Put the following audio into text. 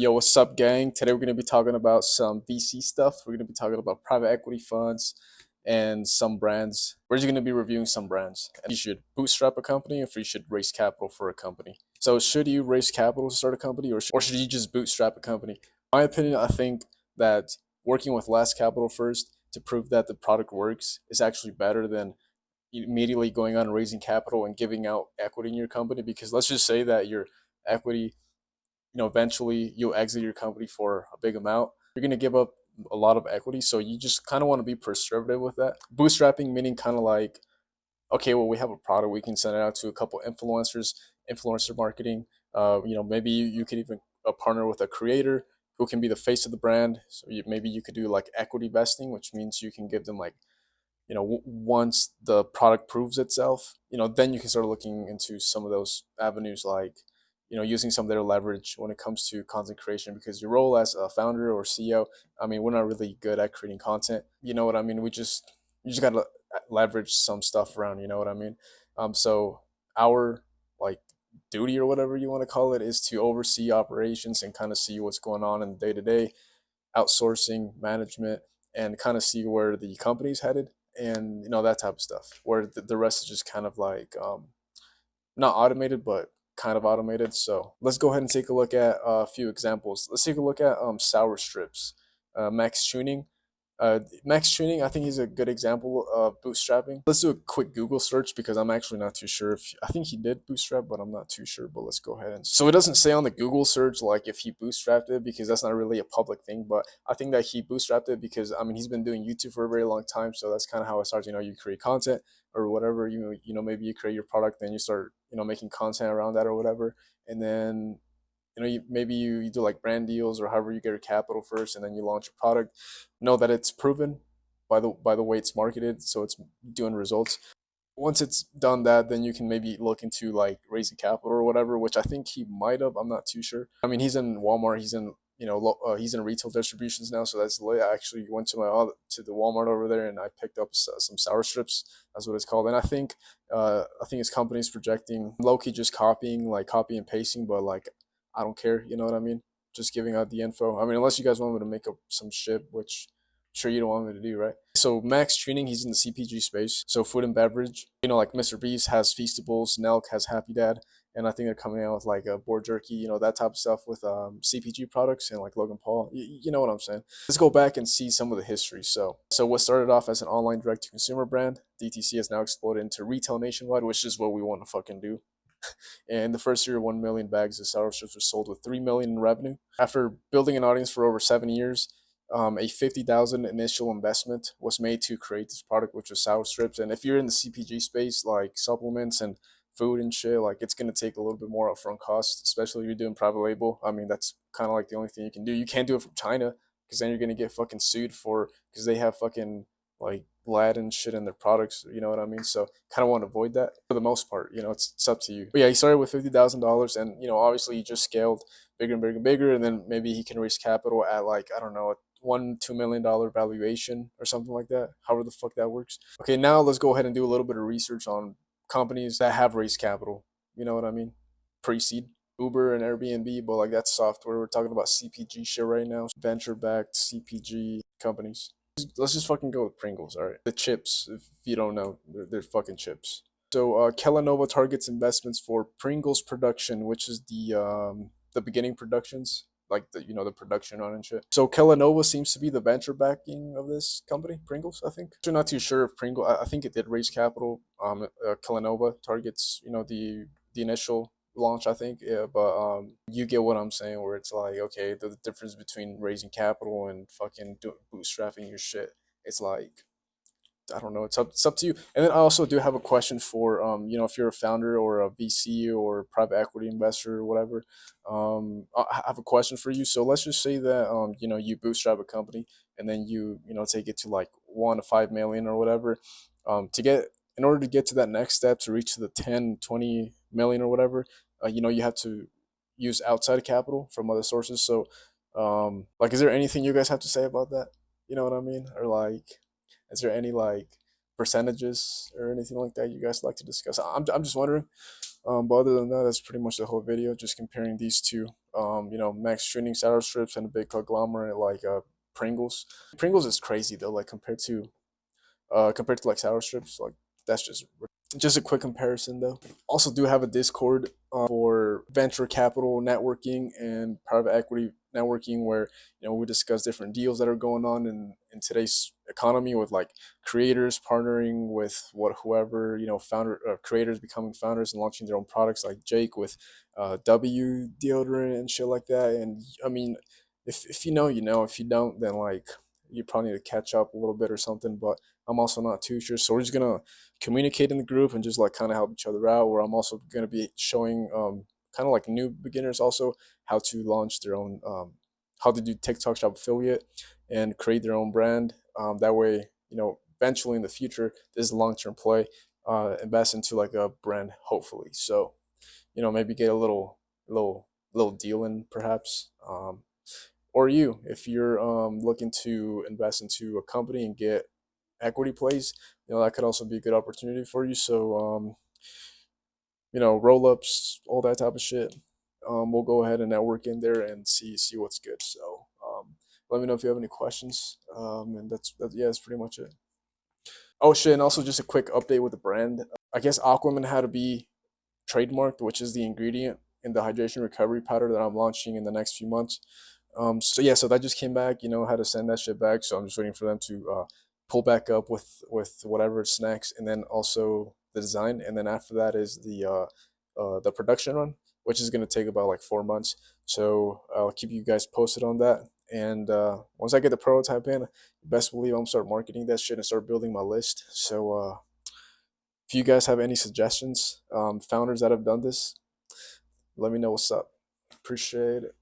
Yo, what's up, gang? Today we're going to be talking about some VC stuff. We're going to be talking about private equity funds and some brands. We're just going to be reviewing some brands. And you should bootstrap a company if you should raise capital for a company. So, should you raise capital to start a company or should you just bootstrap a company? In my opinion, I think that working with less capital first to prove that the product works is actually better than immediately going on and raising capital and giving out equity in your company. Because let's just say that your equity, eventually you'll exit your company for a big amount. You're going to give up a lot of equity. So you just kind of want to be conservative with that. Bootstrapping meaning kind of like, okay, well, we have a product, we can send it out to a couple influencers, influencer marketing. Maybe you could even partner with a creator who can be the face of the brand. So maybe you could do like equity vesting, which means you can give them like, once the product proves itself, then you can start looking into some of those avenues, like, using some of their leverage when it comes to content creation, because your role as a founder or CEO, I mean, we're not really good at creating content. You know what I mean? You just got to leverage some stuff around, you know what I mean? So our like duty or whatever you want to call it is to oversee operations and kind of see what's going on in the day to day, outsourcing management, and kind of see where the company's headed, and that type of stuff, where the rest is just kind of like not automated but kind of automated. So let's go ahead and take a look at a few examples. Let's take a look at sour strips. Max Tuning. Max Tuning, I think he's a good example of bootstrapping. Let's do a quick Google search because I'm actually not too sure if I think he did bootstrap, but I'm not too sure. But let's go ahead and so it doesn't say on the Google search like if he bootstrapped it, because that's not really a public thing. But I think that he bootstrapped it because I mean he's been doing YouTube for a very long time, so that's kind of how it starts. You create content or whatever. Maybe you create your product, then you start making content around that or whatever, and then maybe you do like brand deals or however you get your capital first, and then you launch a product. Know that it's proven by the way it's marketed, so it's doing results. Once it's done that, then you can maybe look into like raising capital or whatever, which I think he might have. I'm not too sure. I mean, he's in Walmart. He's in he's in retail distributions now, so that's lit. I actually went to the Walmart over there and I picked up some sour strips. That's what it's called. And I think his company's projecting low key just copy and pasting, but like I don't care. You know what I mean? Just giving out the info. I mean, unless you guys want me to make up some shit, which I'm sure you don't want me to do, right? So Max Tuning, he's in the CPG space, so food and beverage. Like Mr. Beast has Feastables, Nelk has Happy Dad, and I think they're coming out with like a board jerky, that type of stuff with CPG products and like Logan Paul. You know what I'm saying? Let's go back and see some of the history. So what started off as an online direct to consumer brand, DTC, has now exploded into retail nationwide, which is what we want to fucking do. And the first year, 1 million bags of sour strips were sold with 3 million in revenue. After building an audience for over 7 years, a 50,000 initial investment was made to create this product, which was sour strips. And if you're in the CPG space, like supplements and food and shit, like it's gonna take a little bit more upfront cost, especially if you're doing private label. I mean, that's kind of like the only thing you can do. You can't do it from China because then you're gonna get fucking sued for because they have fucking like lead and shit in their products. You know what I mean? So kind of want to avoid that for the most part. It's up to you. But yeah, he started with $50,000, and obviously he just scaled bigger and bigger and bigger, and then maybe he can raise capital at like I don't know, $1-2 million valuation or something like that. However the fuck that works. Okay, now let's go ahead and do a little bit of research on companies that have raised capital. You know what I mean? Pre-seed. Uber and Airbnb, but like that's software. We're talking about CPG shit right now. Venture-backed CPG companies. Let's just fucking go with Pringles, all right? The chips, if you don't know, they're fucking chips. So Kellanova targets investments for Pringles production, which is the beginning productions, like the production on and shit. So Kellanova seems to be the venture backing of this company, Pringles. I think. I'm not too sure if Pringle. I think it did raise capital. Kellanova targets, the initial launch, I think. Yeah, but you get what I'm saying, where it's like, okay, the difference between raising capital and fucking bootstrapping your shit. It's like I don't know. It's up to you. And then I also do have a question for if you're a founder or a VC or private equity investor or whatever. I have a question for you. So let's just say that you bootstrap a company and then you take it to like 1 to 5 million or whatever. In order to get to that next step to reach the 10-20 million or whatever, you have to use outside capital from other sources. So like, is there anything you guys have to say about that? You know what I mean? Or like, is there any like percentages or anything like that you guys like to discuss? I'm just wondering. But other than that, that's pretty much the whole video, just comparing these two Max Shooting sour strips and a big conglomerate like Pringles. Pringles is crazy though, like compared to like sour strips, like that's just a quick comparison though. Also do have a Discord for venture capital networking and private equity networking where we discuss different deals that are going on in today's economy with like creators partnering with whoever founder creators becoming founders and launching their own products like Jake with W deodorant and shit like that. And I mean, if you know, if you don't, then like you probably need to catch up a little bit or something. But I'm also not too sure, so we're just gonna communicate in the group and just like kind of help each other out. Where I'm also gonna be showing kind of like new beginners also how to launch their own how to do TikTok Shop affiliate and create their own brand. That way, eventually in the future, this is a long term play. Invest into like a brand, hopefully. So maybe get a little deal in perhaps. Or you, if you're looking to invest into a company and get equity plays, that could also be a good opportunity for you. So, roll ups, all that type of shit. We'll go ahead and network in there and see what's good. So, let me know if you have any questions. And yeah, that's pretty much it. Oh shit, and also just a quick update with the brand. I guess Aquaman had to be trademarked, which is the ingredient in the hydration recovery powder that I'm launching in the next few months. So yeah, so that just came back. Had to send that shit back. So I'm just waiting for them to pull back up with whatever it's next, and then also the design, and then after that is the production run, which is gonna take about like 4 months. So I'll keep you guys posted on that. And once I get the prototype in, best believe I'm gonna start marketing that shit and start building my list. So if you guys have any suggestions, founders that have done this, let me know what's up. Appreciate it.